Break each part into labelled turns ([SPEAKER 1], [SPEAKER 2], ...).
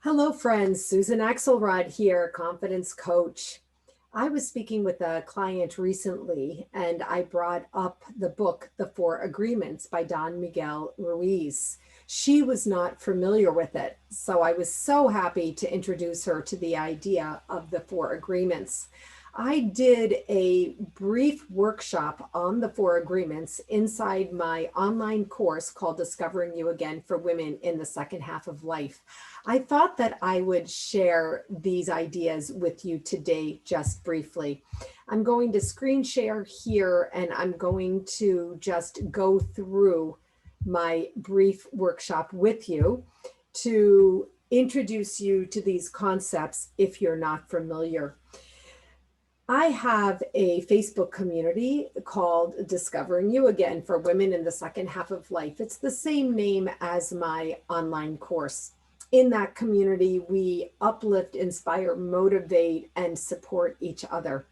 [SPEAKER 1] Hello, friends. Susan Axelrod here, confidence coach. I was speaking with a client recently, and I brought up the book, The Four Agreements by Don Miguel Ruiz. She was not familiar with it, so I was so happy to introduce her to the idea of the Four Agreements. I did a brief workshop on the Four Agreements inside my online course called Discovering You Again for Women in the Second Half of Life. I thought that I would share these ideas with you today just briefly. I'm going to screen share here and I'm going to just go through my brief workshop with you to introduce you to these concepts if you're not familiar. I have a Facebook community called Discovering You Again for Women in the Second Half of Life. It's the same name as my online course. In that community, we uplift, inspire, motivate, and support each other.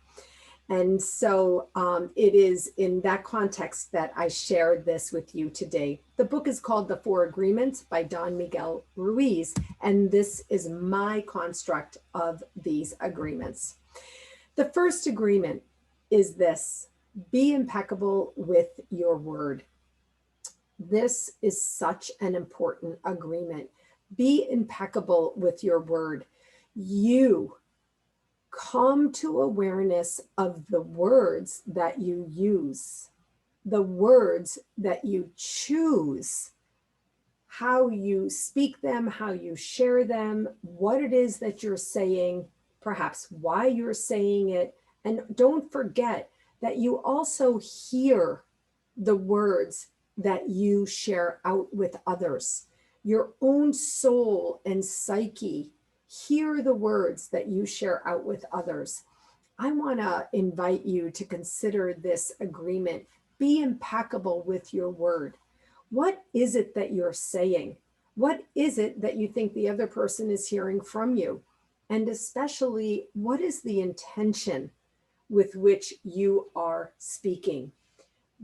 [SPEAKER 1] And so it is in that context that I shared this with you today. The book is called The Four Agreements by Don Miguel Ruiz, and this is my construct of these agreements. The first agreement is this: be impeccable with your word. This is such an important agreement. Be impeccable with your word. You come to awareness of the words that you use, the words that you choose, how you speak them, how you share them, what it is that you're saying, perhaps why you're saying it. And don't forget that you also hear the words that you share out with others. Your own soul and psyche hear the words that you share out with others. I want to invite you to consider this agreement. Be impeccable with your word. What is it that you're saying? What is it that you think the other person is hearing from you? And especially, what is the intention with which you are speaking?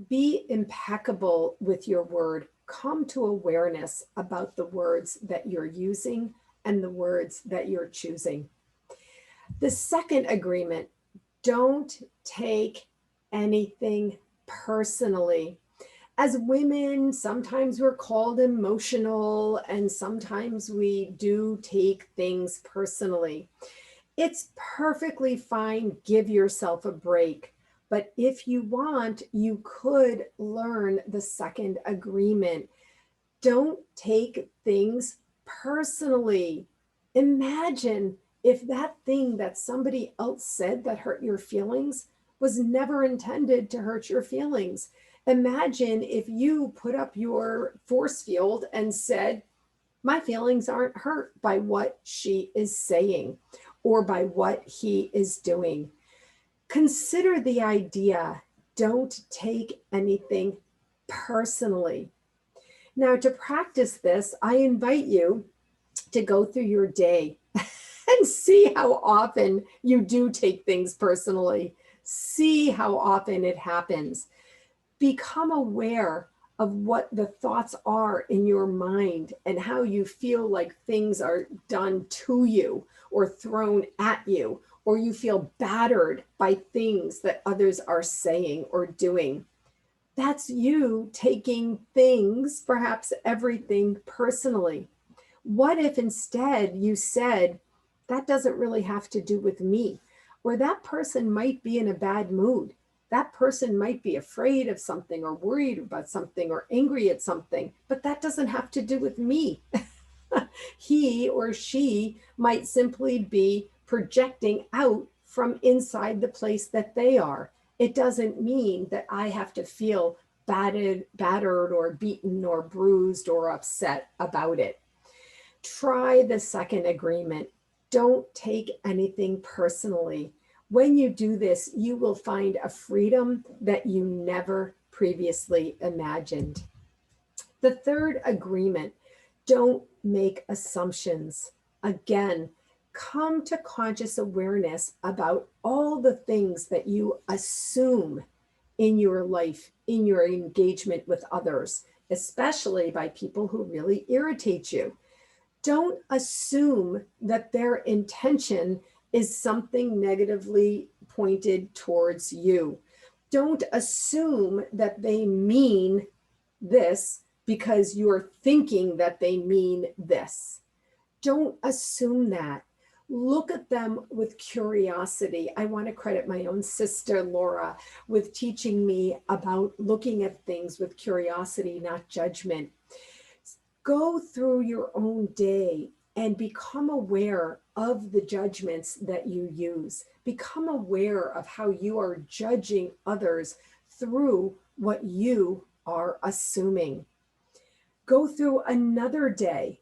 [SPEAKER 1] Be impeccable with your word. Come to awareness about the words that you're using and the words that you're choosing. The second agreement: don't take anything personally. As women, sometimes we're called emotional and sometimes we do take things personally. It's perfectly fine. Give yourself a break. But if you want, you could learn the second agreement. Don't take things personally. Imagine if that thing that somebody else said that hurt your feelings was never intended to hurt your feelings. Imagine if you put up your force field and said, my feelings aren't hurt by what she is saying or by what he is doing. Consider the idea: don't take anything personally. Now, to practice this, I invite you to go through your day and see how often you do take things personally. See how often it happens. Become aware of what the thoughts are in your mind and how you feel like things are done to you or thrown at you, or you feel battered by things that others are saying or doing. That's you taking things, perhaps everything, personally. What if instead you said, that doesn't really have to do with me, or that person might be in a bad mood. That person might be afraid of something or worried about something or angry at something, but that doesn't have to do with me. He or she might simply be projecting out from inside the place that they are. It doesn't mean that I have to feel battered or beaten or bruised or upset about it. Try the second agreement. Don't take anything personally. When you do this, you will find a freedom that you never previously imagined. The third agreement: don't make assumptions. Again, come to conscious awareness about all the things that you assume in your life, in your engagement with others, especially by people who really irritate you. Don't assume that their intention is something negatively pointed towards you. Don't assume that they mean this because you're thinking that they mean this. Don't assume that. Look at them with curiosity. I want to credit my own sister, Laura, with teaching me about looking at things with curiosity, not judgment. Go through your own day and become aware of the judgments that you use. Become aware of how you are judging others through what you are assuming. Go through another day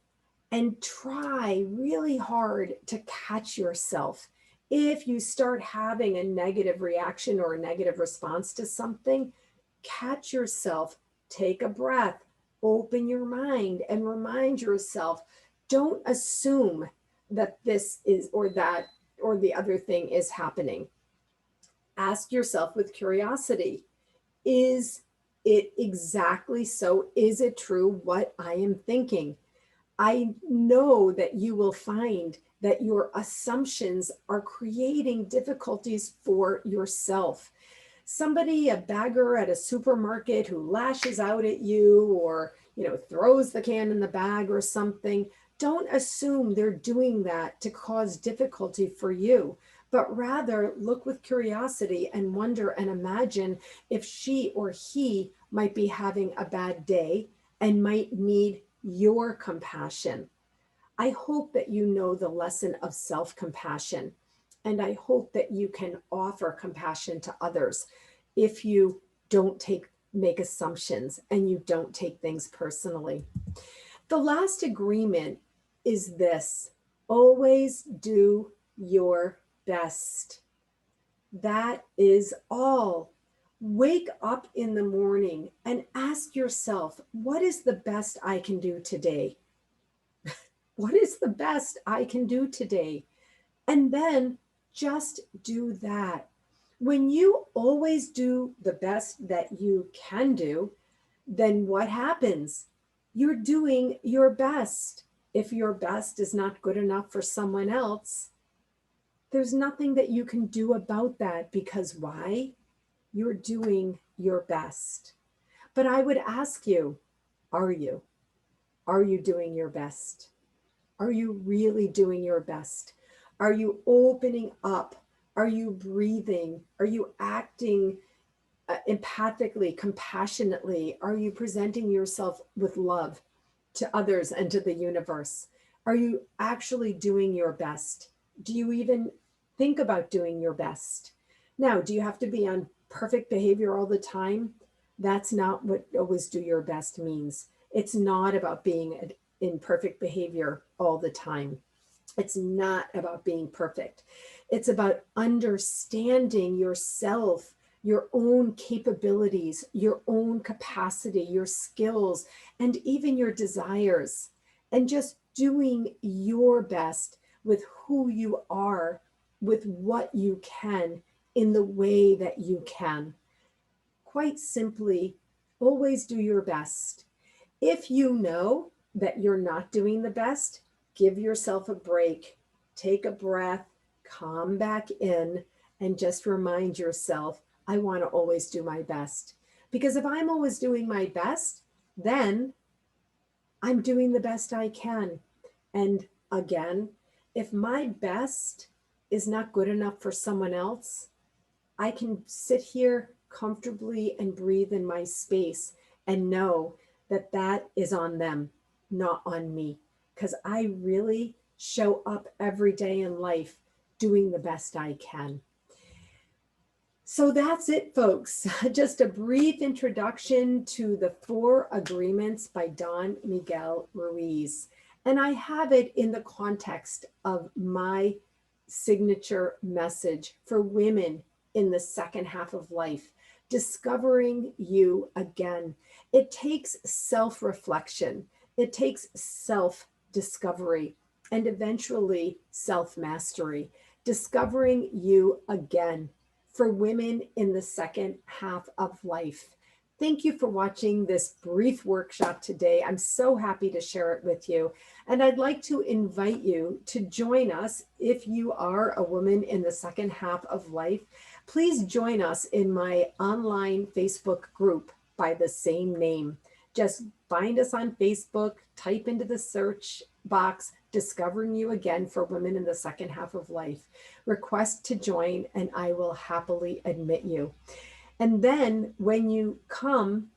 [SPEAKER 1] and try really hard to catch yourself. If you start having a negative reaction or a negative response to something, catch yourself, take a breath, open your mind, and remind yourself, don't assume that this is or that or the other thing is happening. Ask yourself with curiosity, is it exactly so? Is it true what I am thinking? I know that you will find that your assumptions are creating difficulties for yourself. Somebody, a bagger at a supermarket who lashes out at you or, throws the can in the bag or something, don't assume they're doing that to cause difficulty for you, but rather look with curiosity and wonder and imagine if she or he might be having a bad day and might need your compassion. I hope that you know the lesson of self-compassion, and I hope that you can offer compassion to others if you don't make assumptions and you don't take things personally. The last agreement is this: always do your best. That is all. Wake up in the morning and ask yourself, what is the best I can do today? What is the best I can do today? And then just do that. When you always do the best that you can do, then what happens? You're doing your best. If your best is not good enough for someone else, there's nothing that you can do about that, because why? You're doing your best. But I would ask you, are you? Are you doing your best? Are you really doing your best? Are you opening up? Are you breathing? Are you acting empathically, compassionately? Are you presenting yourself with love to others and to the universe? Are you actually doing your best? Do you even think about doing your best? Now, do you have to be on perfect behavior all the time? That's not what always do your best means. It's not about being in perfect behavior all the time. It's not about being perfect. It's about understanding yourself, your own capabilities, your own capacity, your skills, and even your desires, and just doing your best with who you are, with what you can, in the way that you can. Quite simply, always do your best. If you know that you're not doing the best, give yourself a break, take a breath, calm back in, and just remind yourself, I want to always do my best. Because if I'm always doing my best, then I'm doing the best I can. And again, if my best is not good enough for someone else, I can sit here comfortably and breathe in my space and know that that is on them, not on me. Because I really show up every day in life doing the best I can. So that's it, folks. Just a brief introduction to the 4 Agreements by Don Miguel Ruiz. And I have it in the context of my signature message for women in the second half of life: discovering you again. It takes self-reflection, it takes self-discovery, and eventually self-mastery. Discovering you again for women in the second half of life. Thank you for watching this brief workshop today. I'm so happy to share it with you. And I'd like to invite you to join us if you are a woman in the second half of life. Please join us in my online Facebook group by the same name. Just find us on Facebook, type into the search box, Discovering You Again for Women in the Second Half of Life. Request to join, and I will happily admit you. And then when you come,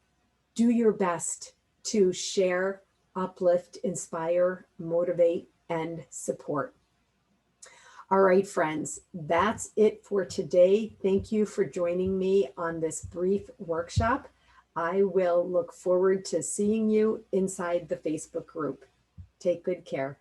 [SPEAKER 1] do your best to share, uplift, inspire, motivate, and support. All right, friends, that's it for today. Thank you for joining me on this brief workshop. I will look forward to seeing you inside the Facebook group. Take good care.